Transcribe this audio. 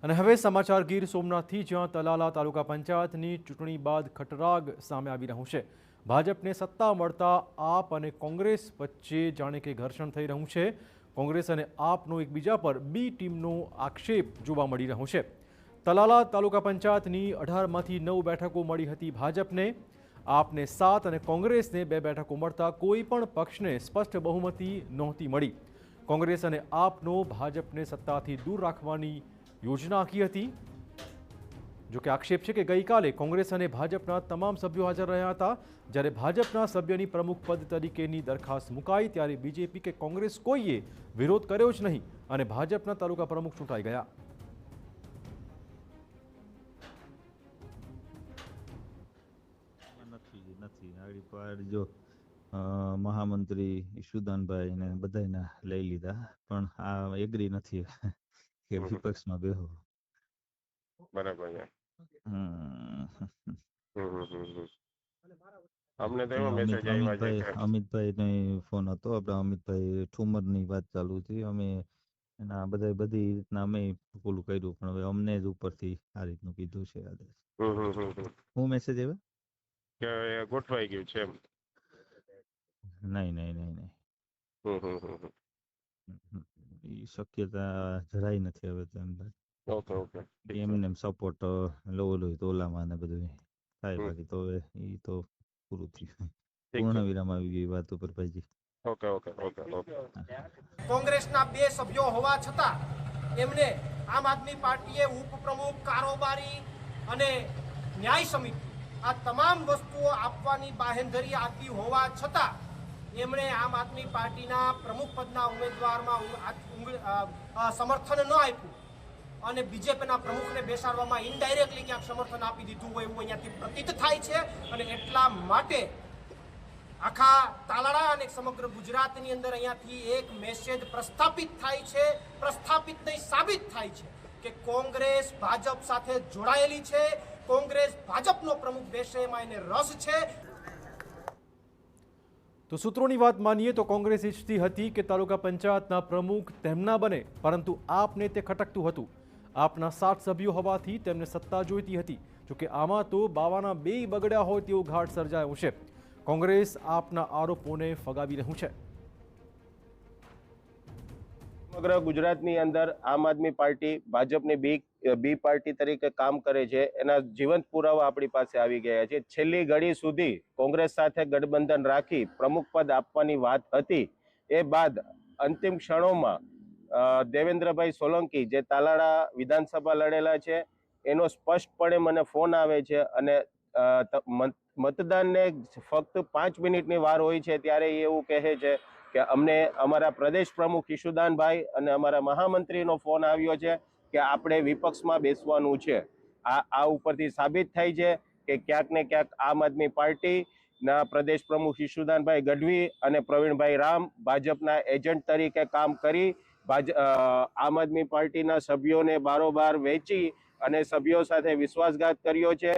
અને હવે સમાચાર ગીર સોમનાથથી, જ્યાં તલાલા તાલુકા પંચાયતની ચૂંટણી બાદ ખટરાગ સામે આવી રહ્યું છે। ભાજપને સત્તા મળતા આપ અને કોંગ્રેસ વચ્ચે જાણે કે ઘર્ષણ થઈ રહ્યું છે। કોંગ્રેસ અને આપનો એકબીજા પર બી ટીમનો આક્ષેપ જોવા મળી રહ્યો છે। તલાલા તાલુકા પંચાયતની 18માંથી 9 બેઠકો મળી હતી ભાજપને। આપને 7 અને કોંગ્રેસને 2 બેઠકો મળતા કોઈ પણ પક્ષને સ્પષ્ટ બહુમતી નહોતી મળી। કોંગ્રેસ અને આપનો ભાજપને સત્તાથી દૂર રાખવાની યોजना આખી હતી। જો કે આક્ષેપ છે કે ગઈકાલે કોંગ્રેસ અને ભાજપના તમામ સભ્યો હાજર રહ્યા હતા। જ્યારે ભાજપના સભ્યની પ્રમુખ પદ તરીકેની દરખાસ્ત મુકાઈ ત્યારે બીજેપી કે કોંગ્રેસ કોઈએ વિરોધ કર્યો જ નહીં અને ભાજપના તાલુકા પ્રમુખ ચૂંટાઈ ગયા। જો મહામંત્રી ઈશુદાનભાઈ ને બધાને લઈ લીધા, પણ આ એગ્રી નથી કે વિપક્ષમાં બેહો। બરાબર છે। અમને તો એવો મેસેજ આવ્યા છે કે અમિતભાઈ નો ફોન હતો, આપણે અમિતભાઈ ઠુમર ની વાત ચાલુ હતી, અમે એના બધી રીતના અમે પેલું કર્યું, પણ હવે અમને જ ઉપરથી આ રીતનું કીધું છે આદેશ। હું મેસેજ આવ્યો કે ગોઠવાઈ ગયું છે એમ? નહીં, એ શક્યતા જરાય નથી હવે તો। ઓકે એમને સપોર્ટ લો તો ઓલામાં ને બધું થાય, બાકી તો હવે એ તો પૂરું થયું, પૂર્ણ વિરામ આવી ગઈ વાત ઉપર ભાઈજી। ઓકે। કોંગ્રેસના 2 સભ્યો હોવા છતાં એમને આમ આદમી પાર્ટીએ ઉપપ્રમુખ, કારોબારી અને ન્યાય સમિતિ આ તમામ વસ્તુઓ આપવાની બાહેંધરી આપી હોવા છતાં એમણે આમ આદમી પાર્ટીના પ્રમુખ પદના ઉમેદવારમાં સમર્થન ન આપ્યું અને બીજેપીના પ્રમુખને બેસાડવામાં ઇનડાયરેક્ટલી ક્યાંક સમર્થન આપી દીધું હોય એવું અહીંયાથી પ્રતીત થાય છે। અને એટલા માટે આખા તાલાળા અને સમગ્ર ગુજરાતની અંદર અહીંયાથી એક મેસેજ પ્રસ્થાપિત થાય છે, પ્રસ્થાપિત નહીં સાબિત થાય છે કે કોંગ્રેસ ભાજપ સાથે જોડાયેલી છે। કોંગ્રેસ ભાજપનો પ્રમુખ બેસે એમાં એને રસ છે। તો સૂત્રોની વાત માનીએ તો કોંગ્રેસ ઈચ્છતી હતી કે તાલુકા પંચાયતના પ્રમુખ તેમના બને, પરંતુ આપને તે ખટકતું હતું। આપના 7 સભ્યો હોવાથી તેમને સત્તા જોઈતી હતી। જોકે આમાં તો બાવાના 2 બગડ્યા હોય તેવો ઘાટ સર્જાયો છે। કોંગ્રેસ આપના આરોપોને ફગાવી રહ્યું છે। સમગ્ર ગુજરાતની અંદર આમ આદમી પાર્ટી ભાજપની બી પાર્ટી તરીકે કામ કરે છે, એના જીવંત પુરાવા આપણી પાસે આવી ગયા છે। છેલ્લી ઘડી સુધી કોંગ્રેસ સાથે ગઠબંધન રાખી પ્રમુખ પદ આપવાની વાત હતી, એ બાદ અંતિમ ક્ષણોમાં દેવેન્દ્રભાઈ સોલંકી જે તાલાળા વિધાનસભા લડેલા છે, એનો સ્પષ્ટપણે મને ફોન આવે છે અને મતદાનને ફક્ત 5 મિનિટની વાર હોય છે ત્યારે એ એવું કહે છે કે અમને અમારા પ્રદેશ પ્રમુખ ઈશુદાનભાઈ અને અમારા મહામંત્રીનો ફોન આવ્યો છે કે આપણે વિપક્ષમાં બેસવાનું છે। આ ઉપરથી સાબિત થાય છે કે ક્યાંક ને ક્યાંક આમ આદમી પાર્ટીના પ્રદેશ પ્રમુખ ઈશુદાનભાઈ ગઢવી અને પ્રવીણભાઈ રામ ભાજપના એજન્ટ તરીકે કામ કરી આમ આદમી પાર્ટીના સભ્યોને બારોબાર વેચી અને સભ્યો સાથે વિશ્વાસઘાત કર્યો છે।